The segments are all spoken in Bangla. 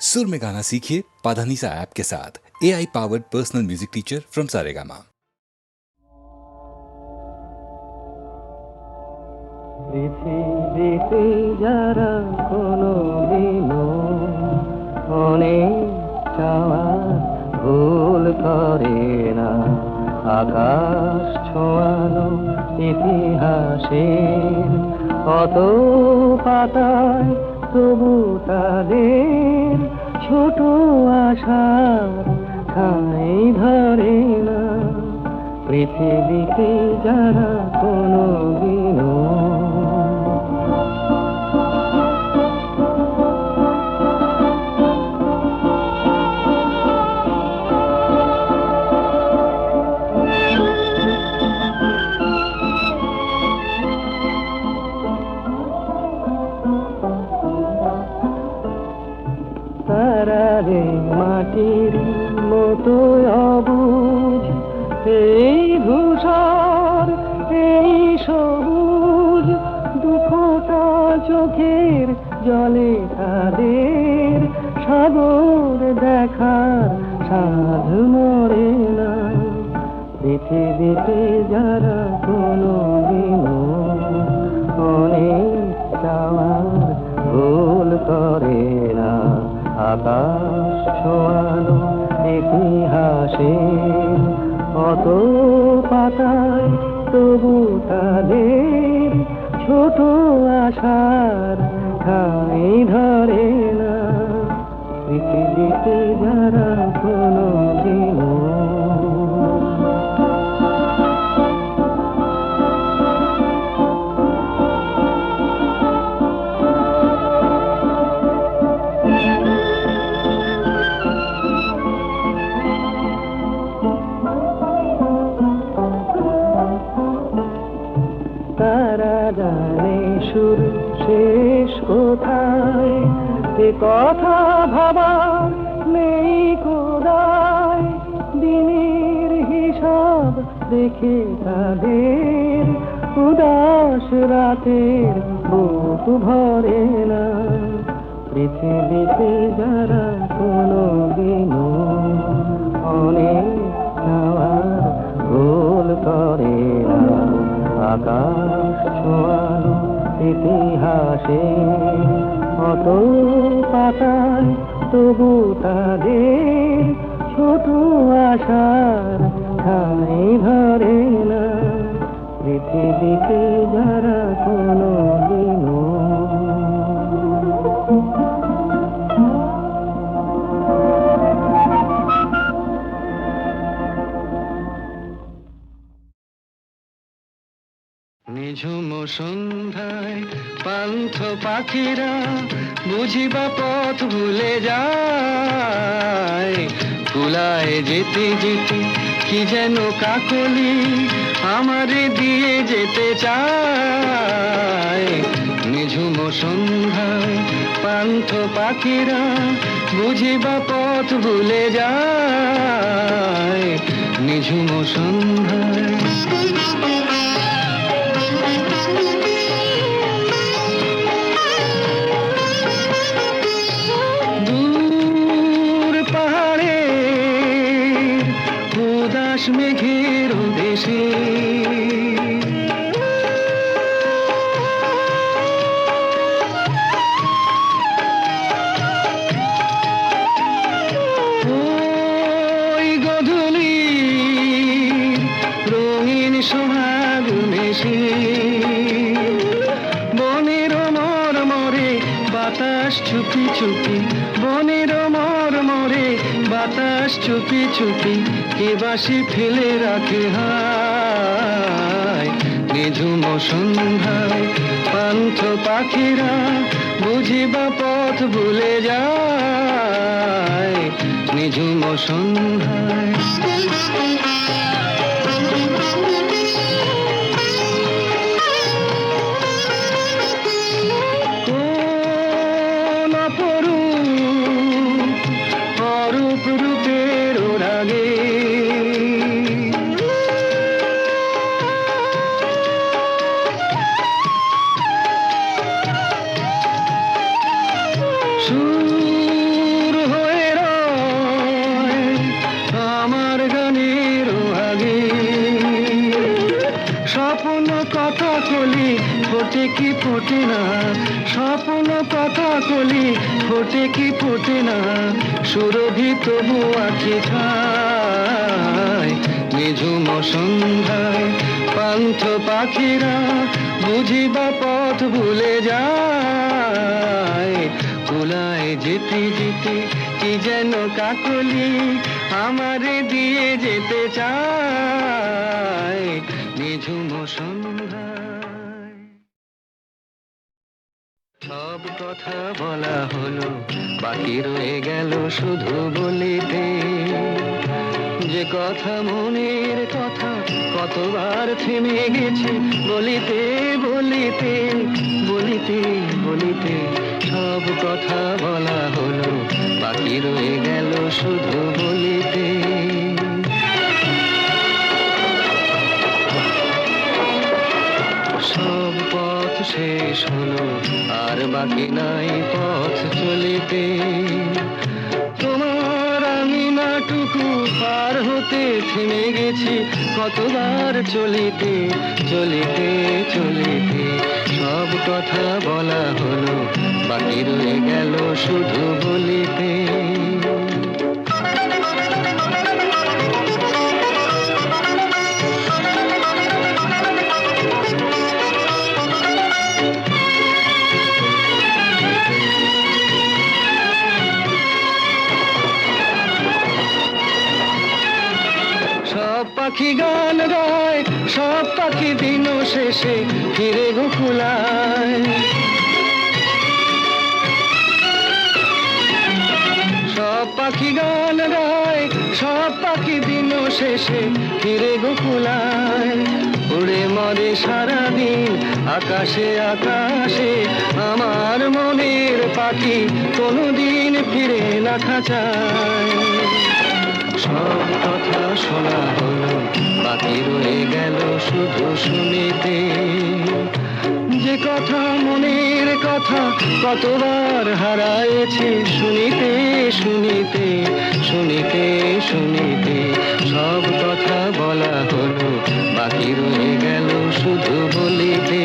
सुर में गाना सीखिए पाधानीसा ऐप के साथ। AI powered personal music teacher from Saregama. পৃথিবীতে যারা কোনোদিনও অনেক চাওয়ার ভুল করে না, আকাশ ছোঁয়ানো ইতিহাসের কত পাতায় তবু তাদের ছোট আশার ঠাঁই ধরে না। পৃথিবীতে যারা কোনোদিনও তারারে মাটির মতো অবুঝ, এই ধূসর এই সবুজ দুঃখটা চোখের জলে তাদের সাগর দেখার সাধ মরে না। পৃথিবীতে যারা কোনোদিনও অনেক চাওয়ার ভুল করে না, আকাশ ছোঁয়ানো ইতিহাসে অত পাতায় তবু তাদের ছোট আশার ঠাঁই ধরে না। পৃথিবীতে যারা কোনোদিনও তারা জানে শুরু শেষ কোথায়, এ কথা ভাবার নেই কোদায়। দিনের হিসাব দেখে তাদের উদাস রাতের বুক ভরে না। পৃথিবীতে যারা কোনোদিনও অনেক চাওয়ার ভুল করে না, আকাশ ছোঁয়ানো ইতিহাসে অত পাতায় তবু তাদের ছোট আশার ঠাঁই ধরে না। পৃথিবীতে যারা কোনোদিনও নিঝুম সন্ধ্যায় পান্থ পাখিরা বুঝিবা পথ ভুলে যায়। কুলায় যেতে যেতে কি যেন কাকলি আমারে দিয়ে যেতে চায়। নিঝুম সন্ধ্যায় পান্থ পাখিরা বুঝিবা পথ ভুলে যায়। নিঝুম সন্ধ্যায় মেঘের দেশে ওই গধূলি রঙিন সোহাগ মেশে বনের মরমরে বাতাস চুপি চুপি, বনের মরমরে বাতাস চুপি চুপি কে বাসি ফেলে রাখে হায়। নিঝুম সন্ধ্যায় পান্থ পাখিরা বুঝিবা পথ ভুলে যায়। নিঝুম সন্ধ্যায় কোন অরূপ রূপের রাগে সুর ফোটে না, স্বপ্ন কথা কলি ফোটে কি ফোটে না, সুরভি তবু আঁখি ছায় নিঝুম সন্ধ্যায় পান্থ পাখিরা বুঝিবা পথ ভুলে যায়, কুলায় যেতে যেতে কি যেন কাকলি আমারে দিয়ে যেতে চায় নিঝুম সন্ধ্যায়। সব কথা বলা হলো, বাকি রয়ে গেল শুধু বলিতে, যে কথা মনের কথা কতবার থেমে গেছে বলিতে বলিতে বলিতে বলিতে। সব কথা বলা হলো, বাকি রয়ে গেল শুধু বলিতে। সব পথ শেষ হলো, আর বাকি নাই পথ চলিতে, তোমার আমি নাটুকু পার হতে থেমে গেছি কতবার চলিতে চলিতে চলিতে। সব কথা বলা হলো, বাকি রয়ে গেল শুধু বলিতে। সব পাখি গান গায়, সব পাখি দিন শেষে ফিরে গোকুলায়, সব পাখি গান গায়, সব পাখি দিন শেষে ফিরে গোকুলায়, উড়ে মরে সারাদিন আকাশে আকাশে, আমার মনের পাখি কোনোদিন ফিরে না খাঁচায়। সব কথা শোনা হলো, বাকি রয়ে গেল শুধু শুনিতে, যে কথা মনের কথা কতবার হারায়েছি শুনিতে শুনিতে শুনিতে শুনিতে। সব কথা বলা হলো, বাকি রয়ে গেল শুধু বলিতে।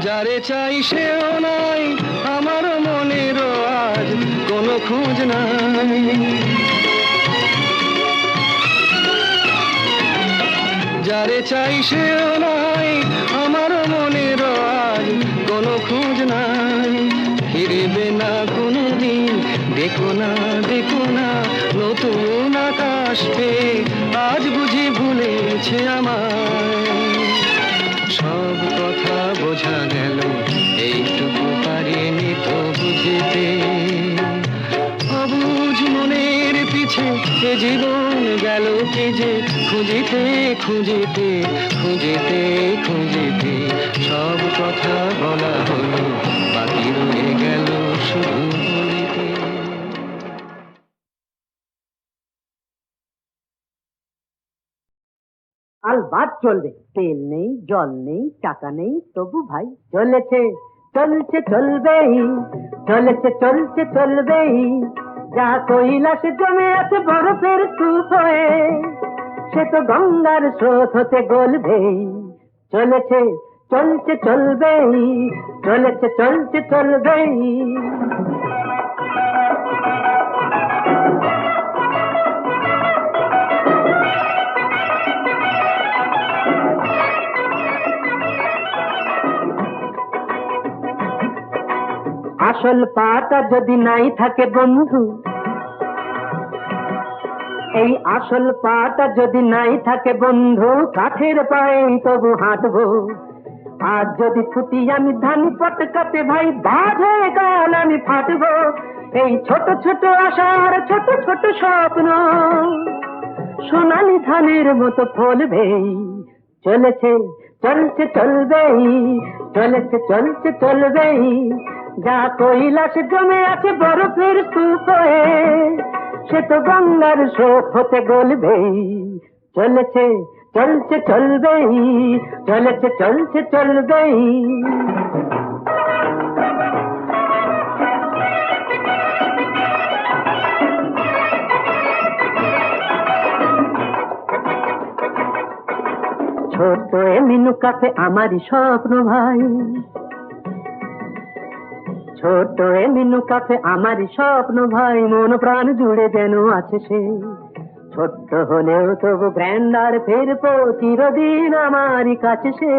যারে চাই সেও নাই, আমার মনেরও আজ কোনো খোঁজ নাই, যারে চাই সেও নাই, আমার মনেরও আজ কোনো খোঁজ নাই, ফিরবে না কোনোদিন দেখো না দেখো না, নতুন আকাশ পেয়ে আজ বুঝি ভুলেছে আমায়। সব কথা বোঝা গেল, এইটুকু পারিনি তো বুঝিতে, অবুঝ মনের পিছে এ জীবন গেল কি যে খুঁজিতে খুঁজিতে খুঁজিতে খুঁজিতে। সব কথা বলা হলো, বাকি রয়ে গেল শুধু বলিতে। আলবাত চলবে, তেল নেই জল নেই টাকা নেই তবু ভাই চলেছে চলছে চলবেই, চলেছে চলছে চলবেই, যা কৈলাস জমে আছে বরফের স্তূপ হয়ে, সে তো গঙ্গার স্রোত হতে গলবেই, চলেছে চলছে চলবেই, চলেছে চলছে চলবেই। আসল পাটা যদি নাই থাকে বন্ধু, এই আসল পাটা যদি নাই থাকে বন্ধু, কাঠের পায়ে তবু হাঁটবো। আজ যদি ফুটি আমি ধান পটকাতে ভাই, বাজে গান আমি ফাটবো। এই ছোট ছোট আশার ছোট ছোট স্বপ্ন সোনালি ধানের মতো ফলবেই, চলেছে চলছে চলবেই, চলেছে চলছে চলবেই, যা কৈলাস জমে আছে বরফের স্তূপ হয়ে, সে তো গঙ্গার স্রোত হতে গলবেই, চলেছে চলছে চলবেই, চলেছে চলছে চলবেই। ছোট এ মিনু কাফে আমারই স্বপ্ন ভাই, ছোট এ মিনু কাফে আমারই স্বপ্ন ভাই, মন প্রাণ জুড়ে যেন আছে সে। ছোট্ট হলেও তবু গ্র্যান্ডার ফেরবো চিরদিন আমারই কাছে সে।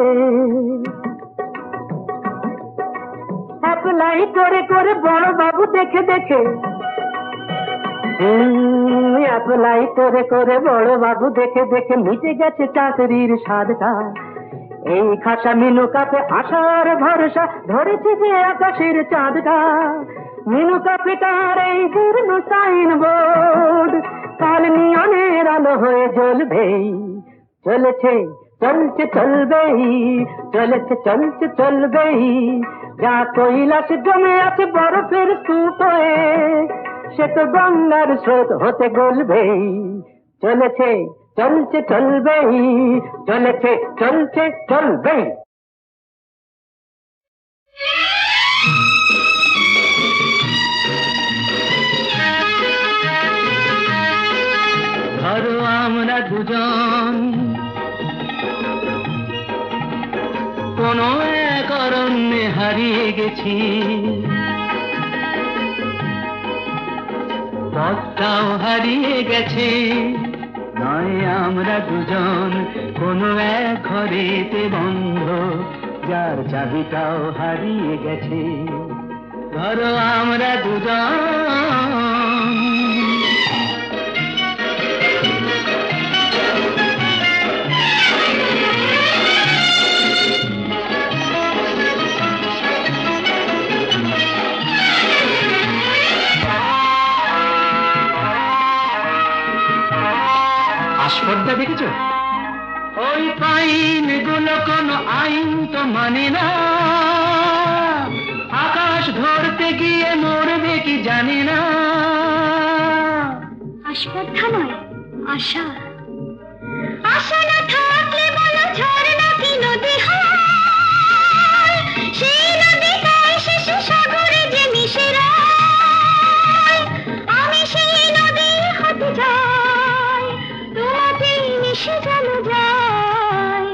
অ্যাপ্লাই করে করে বড় বাবু দেখে দেখে, অ্যাপ্লাই করে করে বড় বাবু দেখে দেখে মিটে গেছে চাকরির স্বাদটা। এই খাসা মিনু কাপে আশার ভরসা ধরেছে যে আকাশের চাঁদটা। মিনু কাপেটার এই জীর্ণ সাইনবোর্ড কাল নিয়নের আলো হয়ে জ্বলবেই। চলেছে চলছে চলবেই, চলেছে চলছে চলবেই। যা কৈলাস জমে আছে বরফের স্তূপ হয়ে, সে তো গঙ্গার স্রোত হতে গলবেই। চলেছে চলছে চলবেই, চলেছে চলছে চলবেই। ধরো আমরা দুজন কোন এক অরণ্যে হারিয়ে গেছি, পথটাও হারিয়ে গেছে। নয় আমরা দুজন কোনো এক ঘরেতে বন্ধ, যার চাবিটাও হারিয়ে গেছে। ধরো আমরা দুজন আস্পর্ধা দেখেছো? ওই পাইন গুলো কোনো আইন তো মানে না, আকাশ ধরতে গিয়ে মরবে কি জানি না। আস্পর্ধা নয়, আশা। আশা না থাকলে বলো ঝর্ণা কি নদী হয়, সেই নদীটাই শেষে সাগরে যে মিশে যায়। আমি সেই নদী হতে যাই, তোমাতে মিশে যেন যাই।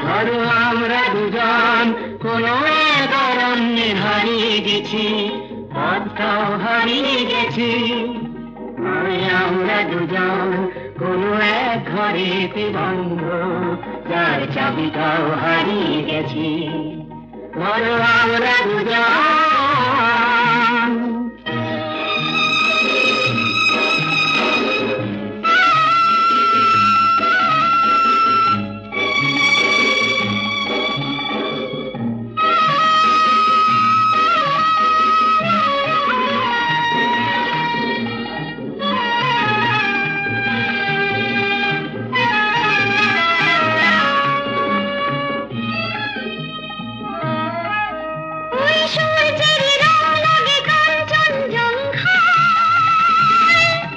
ধরো আমরা দুজন কোনো এক অরণ্যে হারিয়ে গেছি, পথটাও হারিয়ে গেছি। আমরা দুজন কোনো এক ঘরেতে বন্ধ, যার চাবিটাও হারিয়ে গেছি। ধরো আমরা দুজন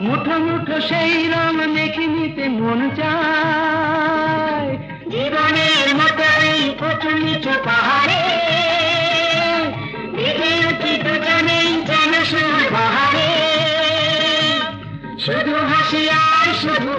মুঠো মুঠো সেই রং মেখে নিতে মন চায়। জীবনের মতো এই উঁচু নিচু পাহাড়ে বিধে উঠি দুজনেই যেন শুধু বাহারে, শুধু হাসি আর শুধু